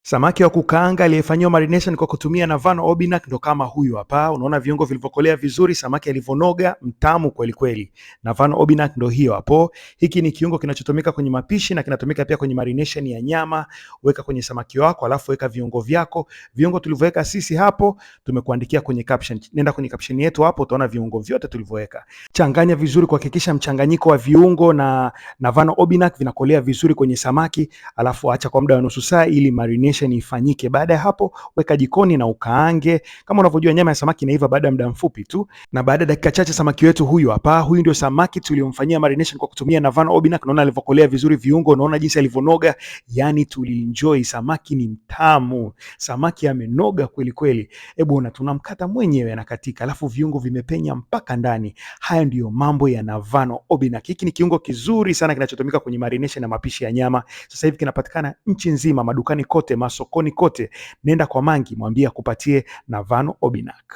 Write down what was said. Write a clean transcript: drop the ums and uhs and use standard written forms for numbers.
Samaki wa kukaanga aliyefanyiwa marination kwa kutumia Navano Obinak ndo kama huyu hapa. Unaona viungo vilivyokolea vizuri, samaki alivyonoga, mtamu kweli kweli. Navano Obinak ndo hiyo hapo. Hiki ni kiungo kinachotumika kwenye mapishi na kinatumika pia kwenye marination ya nyama. Weka kwenye samaki wako, alafu weka viungo vyako. Viungo tulivyoweka sisi hapo tumekuandikia kwenye caption. Nenda kwenye caption yetu hapo utaona viungo vyote tulivyoweka. Changanya vizuri kuhakikisha mchanganyiko wa viungo na Navano Obinak vinakolea vizuri kwenye samaki, alafu acha kwa muda wa nusu saa ili marination ifanyike. Baada ya hapo weka jikoni na ukaange. Kama unavyojua nyama ya samaki inaiva baada ya muda mfupi tu, na baada ya dakika chache samaki wetu huyu hapa. Huyu ndio samaki tuliomfanyia marination kwa kutumia Navano Obinak. Unaona alivyokolea vizuri viungo, unaona jinsi alivyonoga, yani tulienjoy. Samaki ni mtamu, samaki amenoga kweli kweli. Hebu ona, tunamkata mwenyewe anakatika, alafu viungo vimepenya mpaka ndani. Haya ndiyo mambo ya Navano Obinak. Hiki ni kiungo kizuri sana kinachotumika kwenye marination na mapishi ya nyama. Sasa hivi kinapatikana nchi nzima, madukani kote, masokoni kote. Nenda kwa Mangi, mwambie akupatie Navano Obinak.